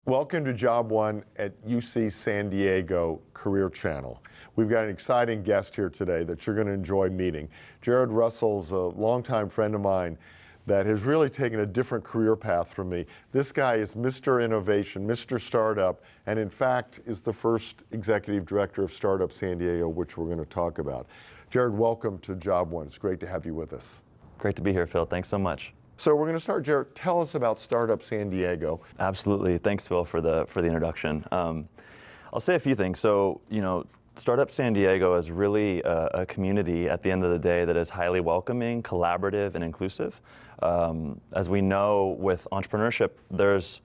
Welcome to Job One at UC San Diego Career Channel. We've got an exciting guest here today that you're going to enjoy meeting. Jarrod Russell's a longtime friend of mine that has really taken a different career path from me. This guy is Mr. Innovation, Mr. Startup, and in fact is the first executive director of Startup San Diego, which we're going to talk about. Jarrod, welcome to Job One. It's great to have you with us. Great to be here, Phil. Thanks so much. So we're going to start, Jarrod. Tell us about Startup San Diego. Absolutely. Thanks, Phil, for the introduction. I'll say a few things. So, Startup San Diego is really a community at the end of the day that is highly welcoming, collaborative, and inclusive. As we know, with entrepreneurship, there's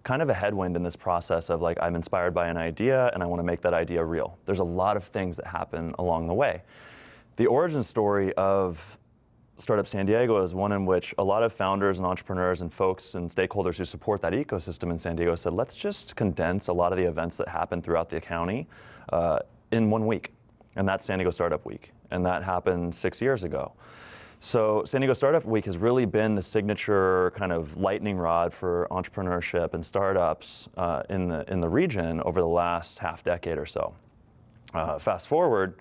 kind of a headwind in this process of I'm inspired by an idea and I want to make that idea real. There's a lot of things that happen along the way. The origin story of Startup San Diego is one in which a lot of founders and entrepreneurs and folks and stakeholders who support that ecosystem in San Diego said, let's just condense a lot of the events that happen throughout the county in 1 week. And that's San Diego Startup Week. And that happened 6 years ago. So San Diego Startup Week has really been the signature kind of lightning rod for entrepreneurship and startups in the region over the last half decade or so. Fast forward,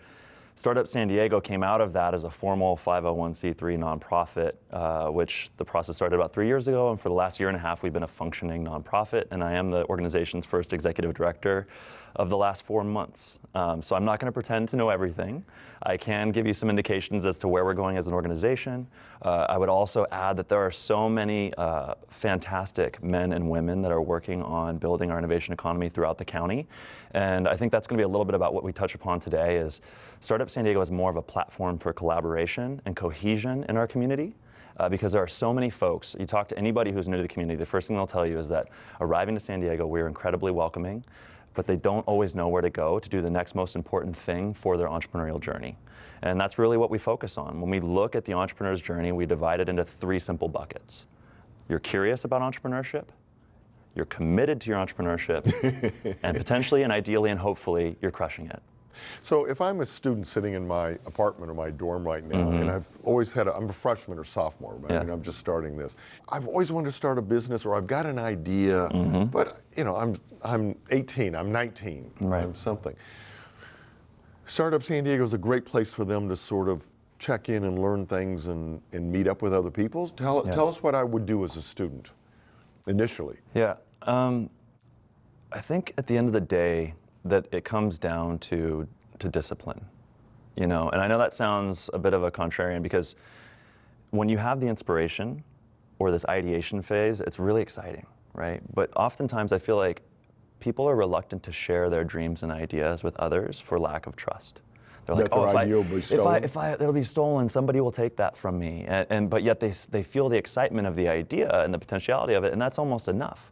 Startup San Diego came out of that as a formal 501c3 nonprofit, which the process started about 3 years ago, and for the last year and a half, we've been a functioning nonprofit, and I am the organization's first executive director of the last 4 months. So I'm not going to pretend to know everything. I can give you some indications as to where we're going as an organization. I would also add that there are so many fantastic men and women that are working on building our innovation economy throughout the county. And I think that's going to be a little bit about what we touch upon today is Startup San Diego is more of a platform for collaboration and cohesion in our community. Because there are so many folks, you talk to anybody who's new to the community, the first thing they'll tell you is that arriving to San Diego, we're incredibly welcoming, but they don't always know where to go to do the next most important thing for their entrepreneurial journey. And that's really what we focus on. When we look at the entrepreneur's journey, we divide it into 3 simple buckets. You're curious about entrepreneurship, you're committed to your entrepreneurship, and potentially and ideally and hopefully, you're crushing it. So if I'm a student sitting in my apartment or my dorm right now, and I've always I'm a freshman or sophomore, right? Yeah. I mean, I'm just starting this. I've always wanted to start a business, or I've got an idea, but I'm 18, I'm 19, Right. I'm something. Startup San Diego is a great place for them to sort of check in and learn things and meet up with other people. Tell us what I would do as a student initially. Yeah, I think at the end of the day, that it comes down to discipline, and I know that sounds a bit of a contrarian because when you have the inspiration or this ideation phase, it's really exciting, right? But oftentimes I feel like people are reluctant to share their dreams and ideas with others for lack of trust. They're like, if it'll be stolen, somebody will take that from me. But yet they feel the excitement of the idea and the potentiality of it, and that's almost enough.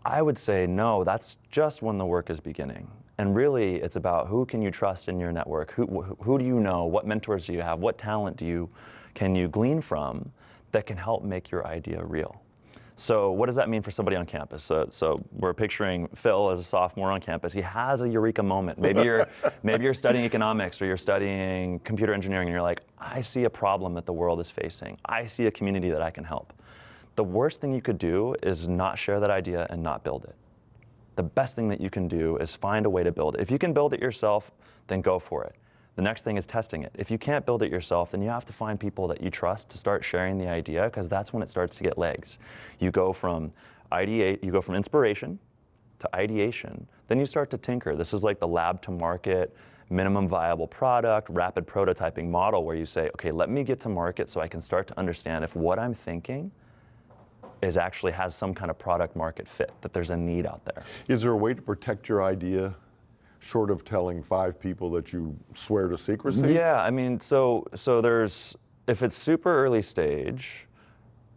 I would say no, that's just when the work is beginning. And really, it's about who can you trust in your network? Who do you know? What mentors do you have? What talent can you glean from that can help make your idea real? So what does that mean for somebody on campus? So we're picturing Phil as a sophomore on campus. He has a eureka moment. Maybe you're studying economics or you're studying computer engineering and you're like, I see a problem that the world is facing. I see a community that I can help. The worst thing you could do is not share that idea and not build it. The best thing that you can do is find a way to build it. If you can build it yourself, then go for it. The next thing is testing it. If you can't build it yourself, then you have to find people that you trust to start sharing the idea, because that's when it starts to get legs. You go from inspiration to ideation, then you start to tinker. This is like the lab to market, minimum viable product, rapid prototyping model where you say, okay, let me get to market so I can start to understand if what I'm thinking actually has some kind of product market fit, that there's a need out there. Is there a way to protect your idea short of telling 5 people that you swear to secrecy? Yeah, I mean, so there's, if it's super early stage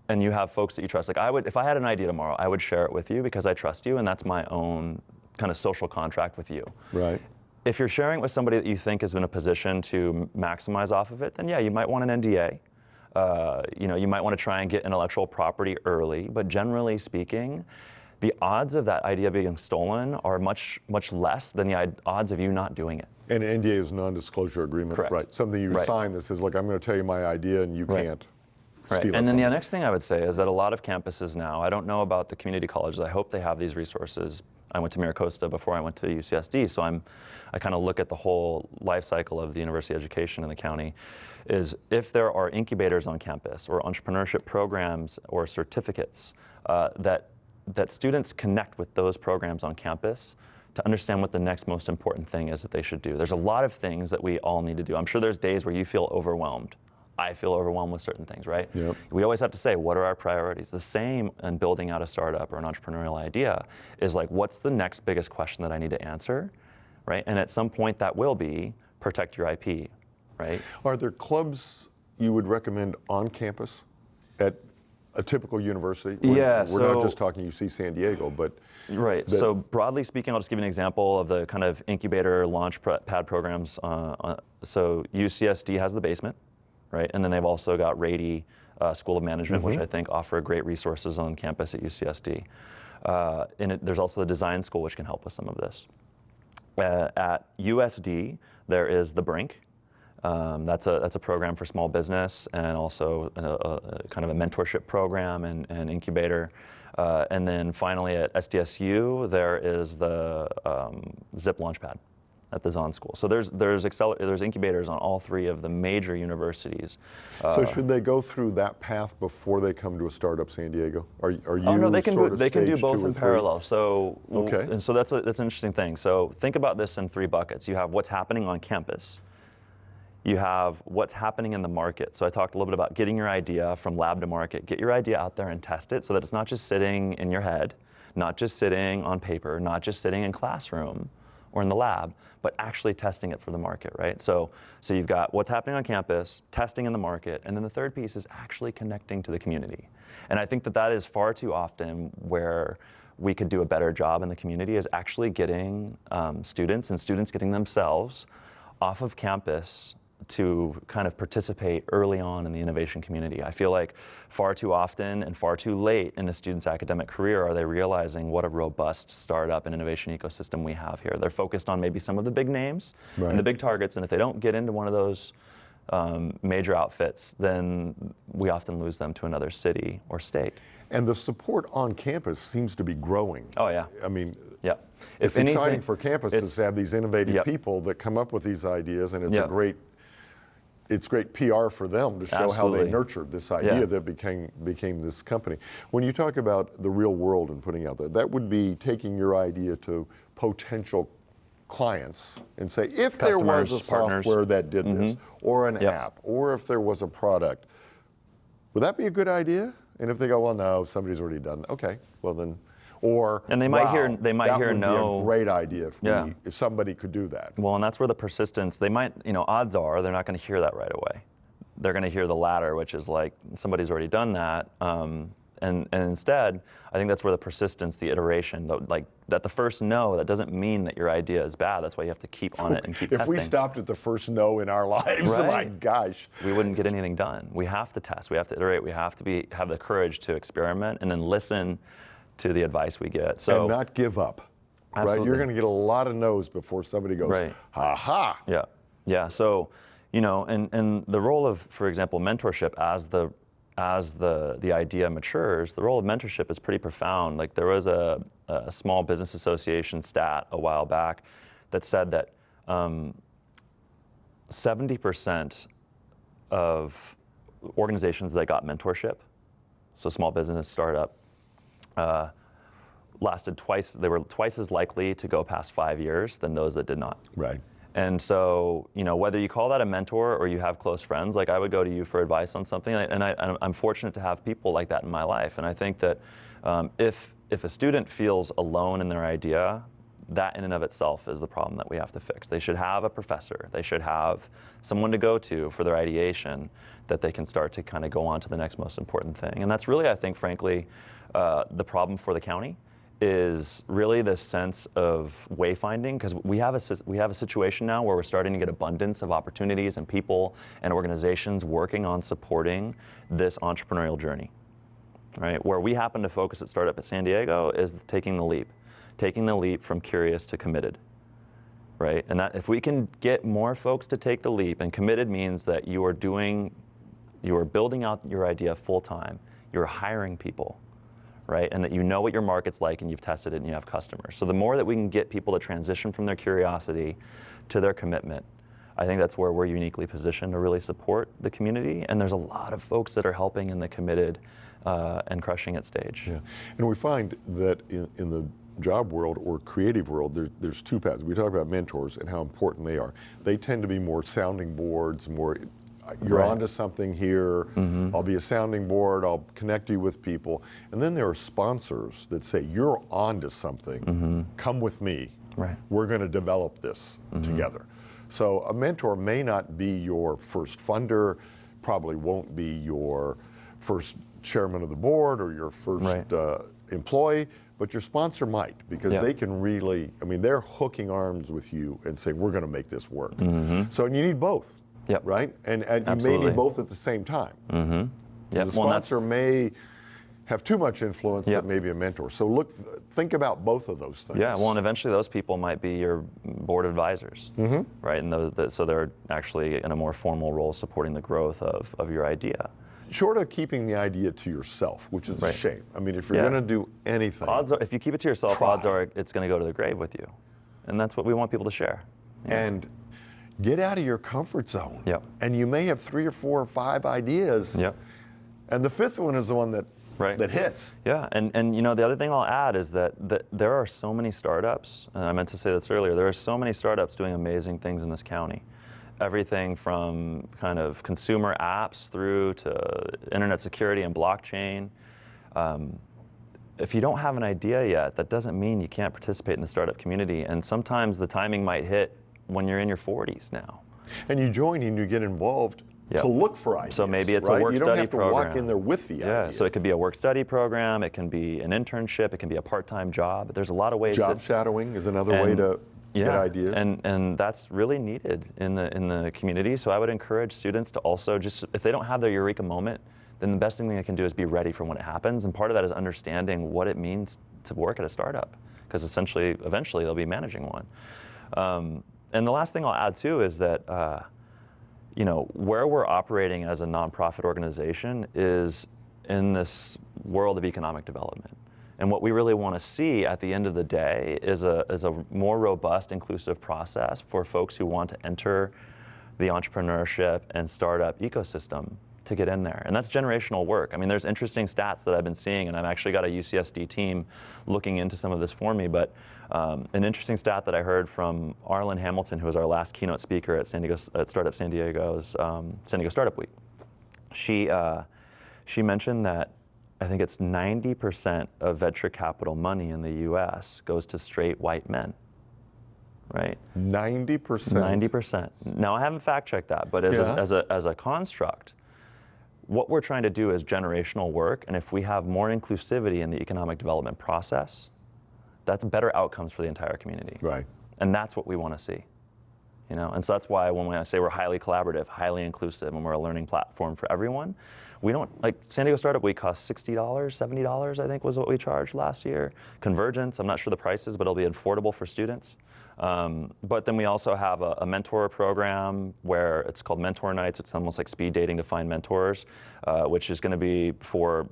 and you have folks that you trust, if I had an idea tomorrow, I would share it with you because I trust you and that's my own kind of social contract with you. Right. If you're sharing it with somebody that you think is in a position to maximize off of it, then yeah, you might want an NDA. You might want to try and get intellectual property early, but generally speaking, the odds of that idea being stolen are much, much less than the odds of you not doing it. And an NDA is non-disclosure agreement, Correct. Right? Something you sign that says, look, I'm going to tell you my idea and you can't Right. steal it And then from the them. next thing I would say is that a lot of campuses now, I don't know about the community colleges, I hope they have these resources. I went to Miracosta before I went to UCSD, so I kind of look at the whole life cycle of the university education in the county, is if there are incubators on campus or entrepreneurship programs or certificates that students connect with those programs on campus to understand what the next most important thing is that they should do. There's a lot of things that we all need to do. I'm sure there's days where you feel overwhelmed. I feel overwhelmed with certain things, right? Yep. We always have to say, what are our priorities? The same in building out a startup or an entrepreneurial idea is like, what's the next biggest question that I need to answer, right? And at some point that will be protect your IP, right? Are there clubs you would recommend on campus at a typical university? Yeah, We're not just talking UC San Diego, but right. So broadly speaking, I'll just give you an example of the kind of incubator launch pad programs. So UCSD has the basement, right? And then they've also got Rady School of Management, which I think offer great resources on campus at UCSD. There's also the design school, which can help with some of this. At USD, there is the Brink. That's a program for small business and also a kind of a mentorship program and incubator. And then finally at SDSU, there is the Zip Launchpad at the Zahn School. So there's incubators on all three of the major universities. So should they go through that path before they come to a startup San Diego? Are you Oh no, they can sort do of they can do stage both 2 or in 3? parallel. So Okay. and so that's an interesting thing. So think about this in 3 buckets. You have what's happening on campus. You have what's happening in the market. So I talked a little bit about getting your idea from lab to market. Get your idea out there and test it so that it's not just sitting in your head, not just sitting on paper, not just sitting in classroom or in the lab, but actually testing it for the market, right? So you've got what's happening on campus, testing in the market, and then the third piece is actually connecting to the community. And I think that is far too often where we could do a better job in the community is actually getting students and students getting themselves off of campus to kind of participate early on in the innovation community. I feel like far too often and far too late in a student's academic career are they realizing what a robust startup and innovation ecosystem we have here. They're focused on maybe some of the big names and the big targets, and if they don't get into one of those major outfits, then we often lose them to another city or state. And the support on campus seems to be growing. Oh yeah. I mean, Yeah. it's exciting for campuses to have these innovative people that come up with these ideas, and it's great PR for them to show how they nurtured this idea that became this company. When you talk about the real world and putting out that would be taking your idea to potential clients and say, if there was a software that did this, or an app, or if there was a product, would that be a good idea? And if they go, well, no, somebody's already done that. Okay, well then, and they might hear no. That would be a great idea if somebody could do that. Well, and that's where the persistence. They might, odds are they're not going to hear that right away. They're going to hear the latter, which is like somebody's already done that. And instead, I think that's where the persistence, the iteration, like that the first no, that doesn't mean that your idea is bad. That's why you have to keep on it and keep testing. If we stopped at the first no in our lives, my gosh. We wouldn't get anything done. We have to test, we have to iterate, we have to have the courage to experiment and then listen to the advice we get. So and not give up. Absolutely. Right? You're going to get a lot of no's before somebody goes, ha ha. Yeah. Yeah. So, and the role of, for example, mentorship as the idea matures, the role of mentorship is pretty profound. Like there was a small business association stat a while back that said that 70% of organizations that got mentorship, so small business startup, lasted twice. They were twice as likely to go past 5 years than those that did not. Right. And so, whether you call that a mentor or you have close friends, like I would go to you for advice on something, and I'm fortunate to have people like that in my life. And I think that if a student feels alone in their idea, that in and of itself is the problem that we have to fix. They should have a professor. They should have someone to go to for their ideation that they can start to kind of go on to the next most important thing. And that's really, I think, frankly, the problem for the county is really this sense of wayfinding, because we have a situation now where we're starting to get abundance of opportunities and people and organizations working on supporting this entrepreneurial journey, right? Where we happen to focus at Startup at San Diego is taking the leap from curious to committed, right? And that if we can get more folks to take the leap, and committed means that you are doing you are building out your idea full time, you're hiring people, right? And that you know what your market's like and you've tested it and you have customers. So the more that we can get people to transition from their curiosity to their commitment, I think that's where we're uniquely positioned to really support the community. And there's a lot of folks that are helping in the committed and crushing it stage. Yeah, and we find that in the job world or creative world, there's two paths. We talk about mentors and how important they are. They tend to be more sounding boards, more, you're Right. onto something here, I'll be a sounding board, I'll connect you with people. And then there are sponsors that say, you're onto something, come with me, Right. we're going to develop this together. So a mentor may not be your first funder, probably won't be your first chairman of the board or your first Right. employee, but your sponsor might, because Yeah. they can really, I mean, they're hooking arms with you and saying, we're going to make this work. So you need both, Yep. right? And you may Absolutely. need both at the same time. Yep. The Well, and that's- sponsor may have too much influence Yep. that maybe a mentor. So think about both of those things. Yeah, well, and eventually those people might be your board advisors, right? And so they're actually in a more formal role supporting the growth of your idea. Short of keeping the idea to yourself, which is a Right. shame. I mean, if you're Yeah. going to do anything, Odds are, if you keep it to yourself, Try. odds are it's going to go to the grave with you. And that's what we want people to share. and get out of your comfort zone. Yep. And you may have 3 or 4 or 5 ideas, Yep. and the 5th one is the one that Right. that hits. Yeah, and you know, the other thing I'll add is that there are so many startups, and I meant to say this earlier, there are so many startups doing amazing things in this county. Everything from kind of consumer apps through to internet security and blockchain. If you don't have an idea yet, that doesn't mean you can't participate in the startup community. And sometimes the timing might hit when you're in your 40s now. And you join and you get involved Yep. to look for ideas. So maybe it's a right? work You don't study have to program. walk in there with the Yeah, idea. so it could be a work study program, it can be an internship, it can be a part-time job. There's a lot of ways Job to shadowing is another way to get ideas. And that's really needed in the community. So I would encourage students to also just, if they don't have their eureka moment, then the best thing they can do is be ready for when it happens. And part of that is understanding what it means to work at a startup, because eventually they'll be managing one. And the last thing I'll add too is that you know, where we're operating as a nonprofit organization is in this world of economic development. And what we really want to see at the end of the day is a more robust, inclusive process for folks who want to enter the entrepreneurship and startup ecosystem to get in there. And that's generational work. I mean, there's interesting stats that I've been seeing, and I've actually got a UCSD team looking into some of this for me, but an interesting stat that I heard from Arlen Hamilton, who was our last keynote speaker at Startup San Diego's San Diego Startup Week. She mentioned that I think it's 90% of venture capital money in the US goes to straight white men, right? 90%. 90%. Now, I haven't fact checked that, but as a construct, what we're trying to do is generational work, and if we have more inclusivity in the economic development process, that's better outcomes for the entire community. Right. And that's what we want to see. You know, and so that's why when I say we're highly collaborative, highly inclusive, and we're a learning platform for everyone, we don't, like San Diego Startup Week costs $60, $70, I think was what we charged last year. Convergence, I'm not sure the prices, but it'll be affordable for students. But then we also have a mentor program where it's called Mentor Nights. It's almost like speed dating to find mentors, which is going to be for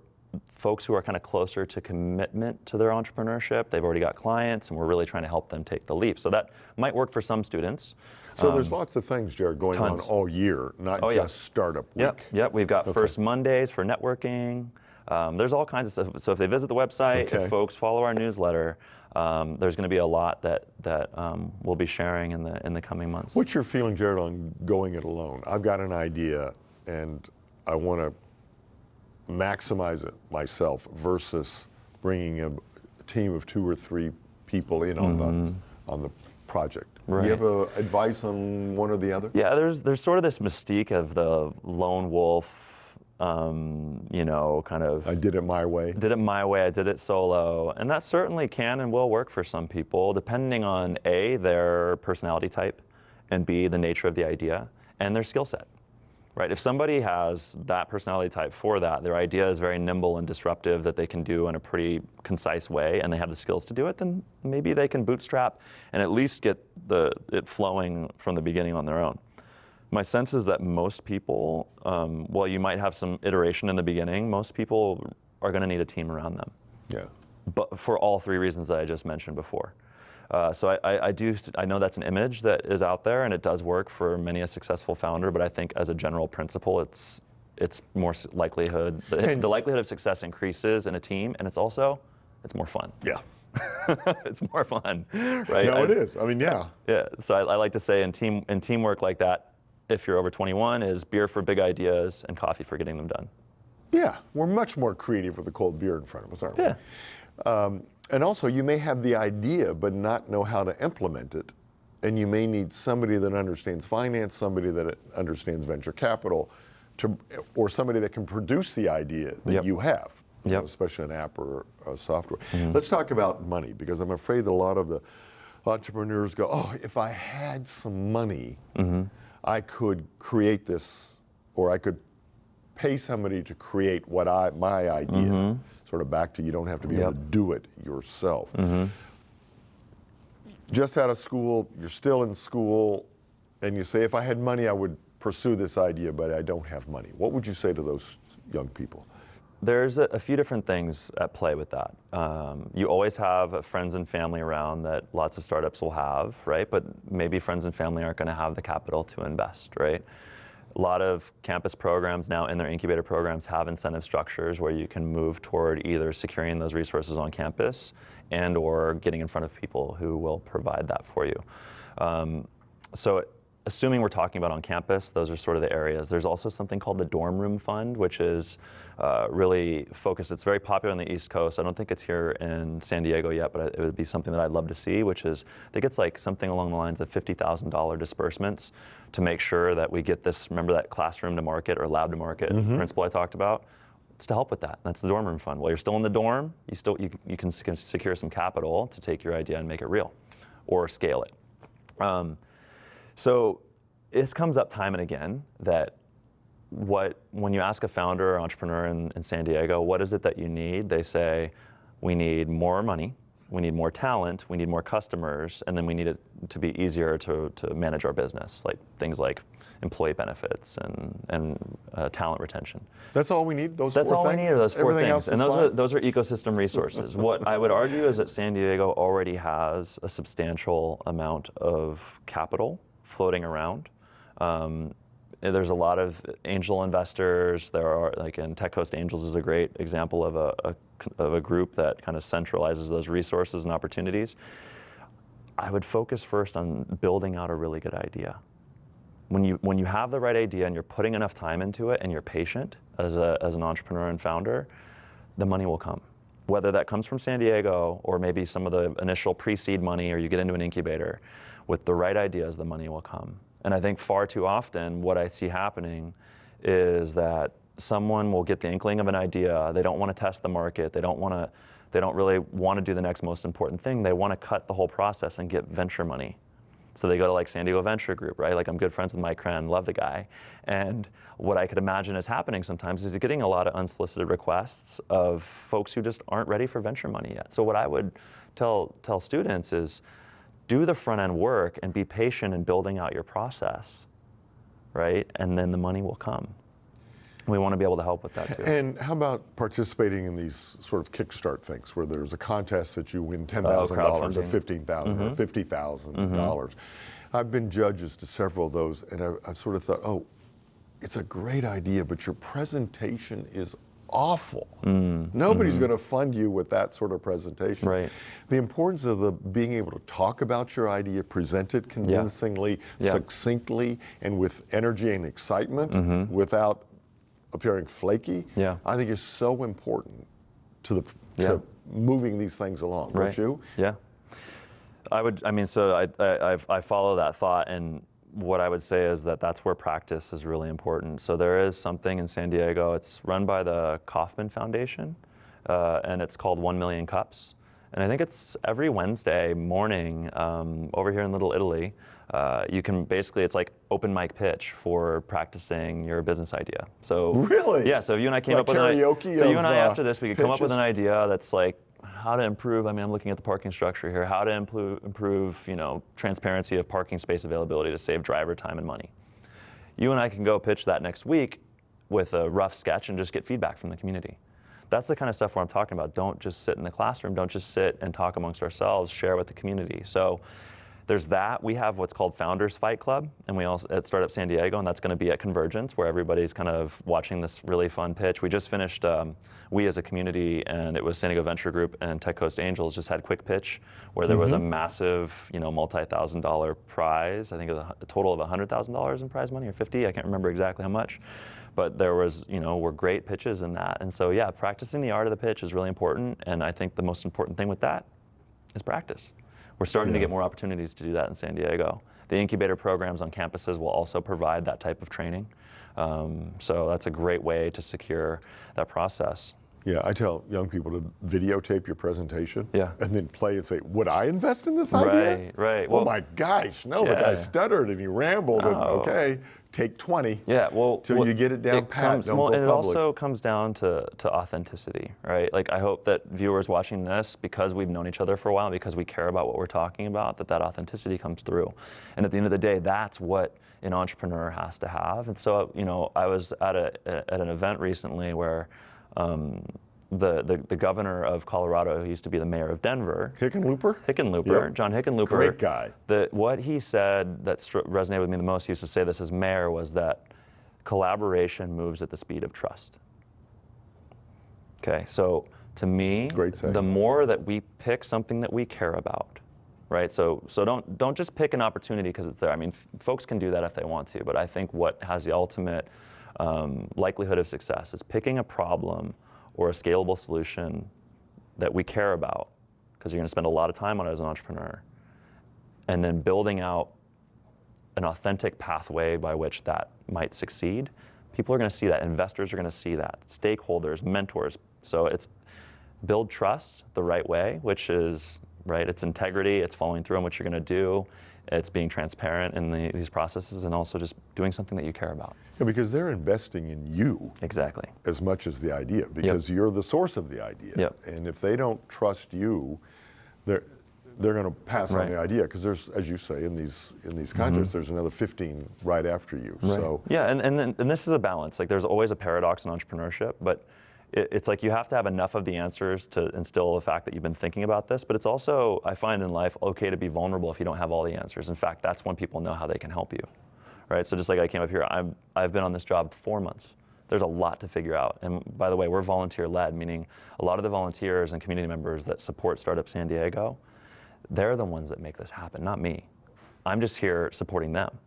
folks who are kind of closer to commitment to their entrepreneurship. They've already got clients, and we're really trying to help them take the leap. So that might work for some students. So there's lots of things, Jarrod, going tons. on all year, not just Startup Week. Yep. We've got first Mondays for networking. There's all kinds of stuff. So if they visit the website, if folks follow our newsletter, there's going to be a lot that we'll be sharing in the coming months. What's your feeling, Jarrod, on going it alone? I've got an idea, and I want to maximize it myself versus bringing a team of 2 or 3 people in on the project. Right. Do you have advice on one or the other? Yeah, there's sort of this mystique of the lone wolf, you know, kind of. I did it my way. Did it my way, I did it solo. And that certainly can and will work for some people, depending on A, their personality type, and B, the nature of the idea, and their skill set. Right, if somebody has that personality type for that, their idea is very nimble and disruptive that they can do in a pretty concise way, and they have the skills to do it, then maybe they can bootstrap and at least get it flowing from the beginning on their own. My sense is that most people, while you might have some iteration in the beginning, most people are going to need a team around them. Yeah. But for all three reasons that I just mentioned before. So I know that's an image that is out there, and it does work for many a successful founder. But I think as a general principle, it's more likelihood. The likelihood of success increases in a team, and it's more fun. Yeah. It's more fun, right? No, it is. I mean, yeah. Yeah. So I like to say in teamwork like that, if you're over 21, is beer for big ideas and coffee for getting them done. Yeah, we're much more creative with a cold beer in front of us, aren't we? Yeah. And also, you may have the idea but not know how to implement it. And you may need somebody that understands finance, somebody that understands venture capital, or somebody that can produce the idea that you have, especially an app or a software. Let's talk about money, because I'm afraid that a lot of the entrepreneurs go, oh, if I had some money, I could create this, or I could pay somebody to create my idea. Sort of back to, you don't have to be able to do it yourself. Just out of school, you're still in school, and you say, if I had money, I would pursue this idea, but I don't have money. What would you say to those young people? There's a few different things at play with that. You always have friends and family around that lots of startups will have, right? But maybe friends and family aren't going to have the capital to invest, right? A lot of campus programs now in their incubator programs have incentive structures where you can move toward either securing those resources on campus and or getting in front of people who will provide that for you. So assuming we're talking about on campus, those are sort of the areas. There's also something called the Dorm Room Fund, which is really focused. It's very popular on the East Coast. I don't think it's here in San Diego yet, but it would be something that I'd love to see, which is, I think it's like something along the lines of $50,000 disbursements to make sure that we get this, remember that classroom to market or lab to market principle I talked about? It's to help with that. That's the Dorm Room Fund. While you're still in the dorm, you can secure some capital to take your idea and make it real or scale it. So this comes up time and again that when you ask a founder or entrepreneur in San Diego, what is it that you need? They say, we need more money, we need more talent, we need more customers, and then we need it to be easier to manage our business, like things like employee benefits and talent retention. That's all we need? That's all we need are those four things. And those are ecosystem resources. What I would argue is that San Diego already has a substantial amount of capital floating around. There's a lot of angel investors. There are, like in Tech Coast Angels is a great example of a group that kind of centralizes those resources and opportunities. I would focus first on building out a really good idea. When you have the right idea and you're putting enough time into it and you're patient as an entrepreneur and founder, the money will come. Whether that comes from San Diego or maybe some of the initial pre-seed money or you get into an incubator, with the right ideas, the money will come. And I think far too often what I see happening is that someone will get the inkling of an idea, they don't want to test the market, they don't really want to do the next most important thing, they want to cut the whole process and get venture money. So they go to like San Diego Venture Group, right? Like I'm good friends with Mike Crenn, love the guy. And what I could imagine is happening sometimes is you're getting a lot of unsolicited requests of folks who just aren't ready for venture money yet. So what I would tell students is do the front end work and be patient in building out your process, right? And then the money will come. We want to be able to help with that too. And how about participating in these sort of kickstart things where there's a contest that you win $10,000 or $15,000 or $50,000? I've been judges to several of those, and I sort of thought, oh, it's a great idea, but your presentation is awful. Nobody's going to fund you with that sort of presentation. Right. The importance of being able to talk about your idea, present it convincingly, succinctly, and with energy and excitement without appearing flaky, I think is so important to moving these things along, don't you? Yeah. I follow that thought, and what I would say is that that's where practice is really important. So there is something in San Diego, it's run by the Kauffman Foundation, and it's called 1 Million Cups. And I think it's every Wednesday morning over here in Little Italy. You can basically, it's like open mic pitch for practicing your business idea. So really? Yeah, so you and I came up with karaoke. So you and I after this, we could pitches? come up with an idea that's like how to improve, I'm looking at the parking structure here, how to improve transparency of parking space availability to save driver time and money. You and I can go pitch that next week with a rough sketch and just get feedback from the community. That's the kind of stuff where I'm talking about. Don't just sit in the classroom. Don't just sit and talk amongst ourselves. Share with the community. So there's that. We have what's called Founders Fight Club, and we also at Startup San Diego, and that's going to be at Convergence, where everybody's kind of watching this really fun pitch. We just finished, we as a community, and it was San Diego Venture Group and Tech Coast Angels just had Quick Pitch, where there was a massive, multi-$1,000 prize. I think it was a total of $100,000 in prize money, or 50. I can't remember exactly how much. But there was, were great pitches in that. And so, yeah, practicing the art of the pitch is really important. And I think the most important thing with that is practice. We're starting to get more opportunities to do that in San Diego. The incubator programs on campuses will also provide that type of training. So that's a great way to secure that process. Yeah, I tell young people to videotape your presentation Yeah. and then play and say, would I invest in this idea? Right. Oh my gosh, no, the guy stuttered and he rambled and okay, take 20 Yeah, well, till you get it down pat. Don't go and it public. also comes down to authenticity, right? Like I hope that viewers watching this, because we've known each other for a while, because we care about what we're talking about, that authenticity comes through. And at the end of the day, that's what an entrepreneur has to have. And so, I was at an event recently where the governor of Colorado, who used to be the mayor of Denver, Hickenlooper, John Hickenlooper, great guy. What he said that resonated with me the most, he used to say this as mayor, was that collaboration moves at the speed of trust. Okay, so to me, the more that we pick something that we care about, right? So don't just pick an opportunity because it's there. I mean, folks can do that if they want to, but I think what has the ultimate likelihood of success is picking a problem or a scalable solution that we care about, because you're going to spend a lot of time on it as an entrepreneur, and then building out an authentic pathway by which that might succeed. People are going to see that. Investors are going to see that. Stakeholders, mentors. So it's build trust the right way, which is, right, it's integrity, it's following through on what you're going to do, it's being transparent in these processes, and also just doing something that you care about. Yeah, because they're investing in you. Exactly. As much as the idea, because you're the source of the idea. Yep. And if they don't trust you, they're going to pass on the idea, because there's, as you say, in these contests, there's another 15 right after you. Right. So yeah, and this is a balance. Like there's always a paradox in entrepreneurship, but it's like you have to have enough of the answers to instill the fact that you've been thinking about this, but it's also, I find in life, okay to be vulnerable if you don't have all the answers. In fact, that's when people know how they can help you, right? So just like I came up here, I've been on this job 4 months. There's a lot to figure out. And by the way, we're volunteer-led, meaning a lot of the volunteers and community members that support Startup San Diego, they're the ones that make this happen, not me. I'm just here supporting them,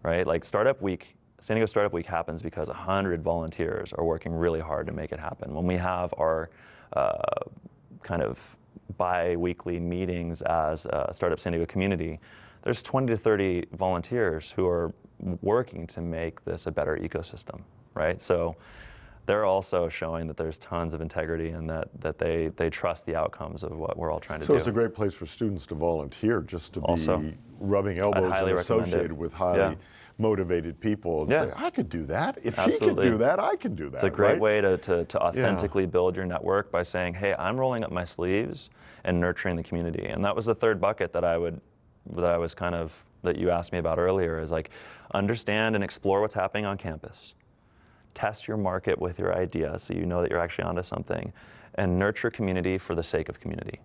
right? Like Startup Week, San Diego Startup Week happens because 100 volunteers are working really hard to make it happen. When we have our kind of bi-weekly meetings as a Startup San Diego community, there's 20 to 30 volunteers who are working to make this a better ecosystem, right? So they're also showing that there's tons of integrity and that they trust the outcomes of what we're all trying to do. So it's a great place for students to volunteer, just to be rubbing elbows and associated with highly motivated people and say, I could do that. If she could do that, I can do that. It's a great way to authentically build your network by saying, hey, I'm rolling up my sleeves and nurturing the community. And that was the third bucket that you asked me about earlier, is like understand and explore what's happening on campus. Test your market with your idea so you know that you're actually onto something, and nurture community for the sake of community.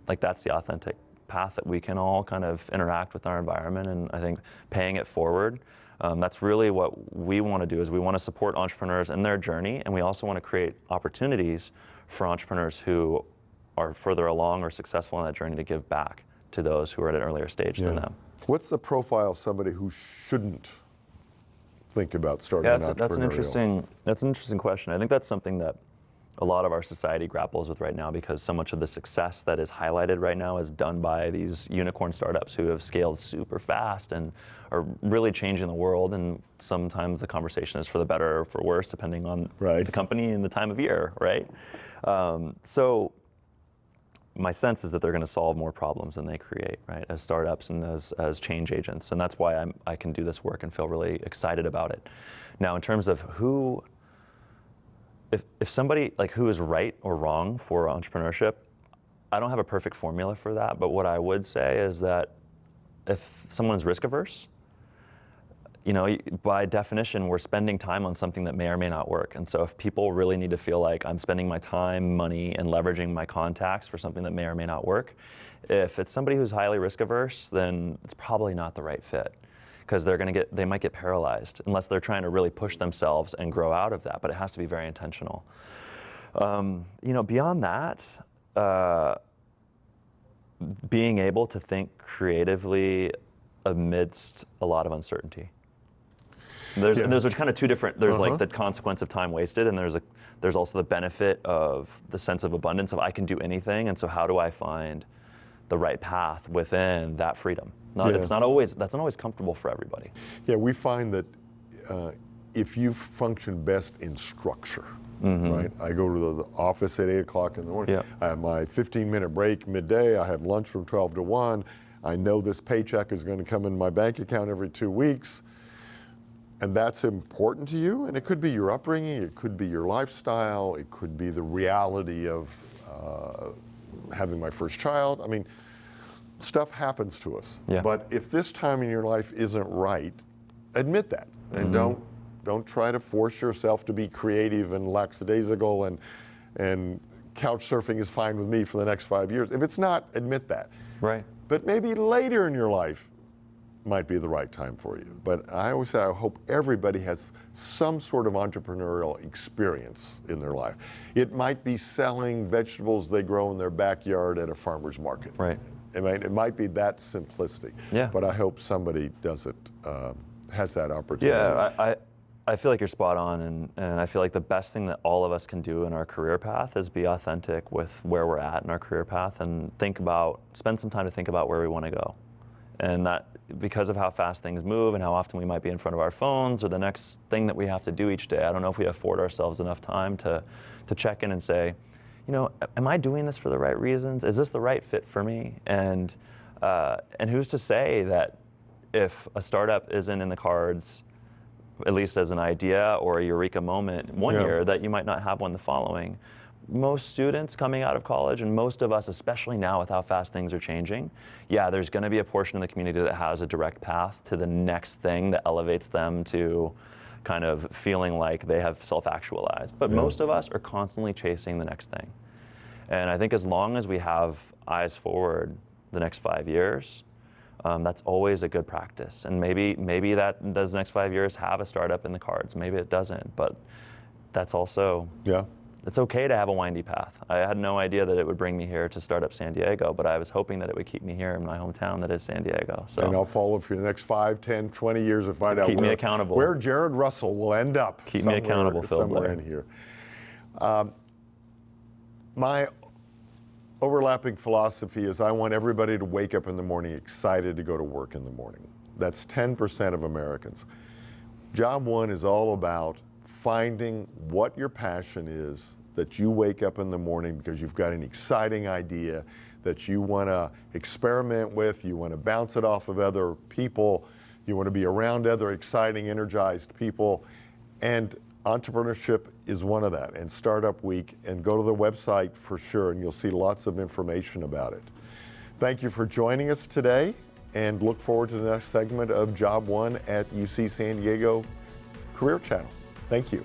Like that's the authentic path that we can all kind of interact with our environment, and I think paying it forward, that's really what we want to do, is we want to support entrepreneurs in their journey, and we also want to create opportunities for entrepreneurs who are further along or successful in that journey to give back to those who are at an earlier stage than them. What's the profile of somebody who shouldn't think about starting an entrepreneurial? That's an interesting question. I think that's something that a lot of our society grapples with right now, because so much of the success that is highlighted right now is done by these unicorn startups who have scaled super fast and are really changing the world. And sometimes the conversation is for the better or for worse, depending on the company and the time of year, right? So my sense is that they're going to solve more problems than they create, right, as startups and as change agents. And that's why I can do this work and feel really excited about it. Now, in terms of who, if somebody, like, who is right or wrong for entrepreneurship, I don't have a perfect formula for that, but what I would say is that if someone's risk averse, by definition, we're spending time on something that may or may not work. And so if people really need to feel like I'm spending my time, money, and leveraging my contacts for something that may or may not work, if it's somebody who's highly risk averse, then it's probably not the right fit, because they might get paralyzed unless they're trying to really push themselves and grow out of that. But it has to be very intentional. Beyond that, being able to think creatively amidst a lot of uncertainty. There's kind of two different. There's like the consequence of time wasted, and there's also the benefit of the sense of abundance of I can do anything. And so how do I find the right path within that freedom? That's not always comfortable for everybody. Yeah, we find that if you function best in structure, right? I go to the office at 8 o'clock in the morning. Yeah. I have my 15-minute break midday. I have lunch from 12 to 1. I know this paycheck is going to come in my bank account every 2 weeks. And that's important to you. And it could be your upbringing. It could be your lifestyle. It could be the reality of having my first child. I mean, stuff happens to us. Yeah. But if this time in your life isn't right, admit that. And don't try to force yourself to be creative and lackadaisical and couch surfing is fine with me for the next 5 years. If it's not, admit that. Right. But maybe later in your life might be the right time for you. But I always say I hope everybody has some sort of entrepreneurial experience in their life. It might be selling vegetables they grow in their backyard at a farmer's market. Right. It might be that simplistic. Yeah. But I hope somebody does it, has that opportunity. Yeah, I feel like you're spot on, and I feel like the best thing that all of us can do in our career path is be authentic with where we're at in our career path and spend some time to think about where we want to go. And that, because of how fast things move and how often we might be in front of our phones or the next thing that we have to do each day, I don't know if we afford ourselves enough time to check in and say, am I doing this for the right reasons? Is this the right fit for me? And who's to say that if a startup isn't in the cards, at least as an idea or a eureka moment one year, that you might not have one the following. Most students coming out of college, and most of us, especially now with how fast things are changing, there's going to be a portion of the community that has a direct path to the next thing that elevates them to kind of feeling like they have self-actualized. But most of us are constantly chasing the next thing. And I think as long as we have eyes forward the next 5 years, that's always a good practice. And maybe that does the next 5 years have a startup in the cards. Maybe it doesn't, but that's also, it's okay to have a windy path. I had no idea that it would bring me here to start up San Diego, but I was hoping that it would keep me here in my hometown that is San Diego. So. And I'll follow for the next 5, 10, 20 years and find out keep me accountable. Where Jarrod Russell will end up. Keep me accountable, Phil. Somewhere in here. My overlapping philosophy is I want everybody to wake up in the morning excited to go to work in the morning. That's 10% of Americans. Job one is all about finding what your passion is, that you wake up in the morning because you've got an exciting idea that you want to experiment with, you want to bounce it off of other people, you want to be around other exciting, energized people, and entrepreneurship is one of that, and Startup Week, and go to the website for sure, and you'll see lots of information about it. Thank you for joining us today, and look forward to the next segment of Job One at UC San Diego Career Channel. Thank you.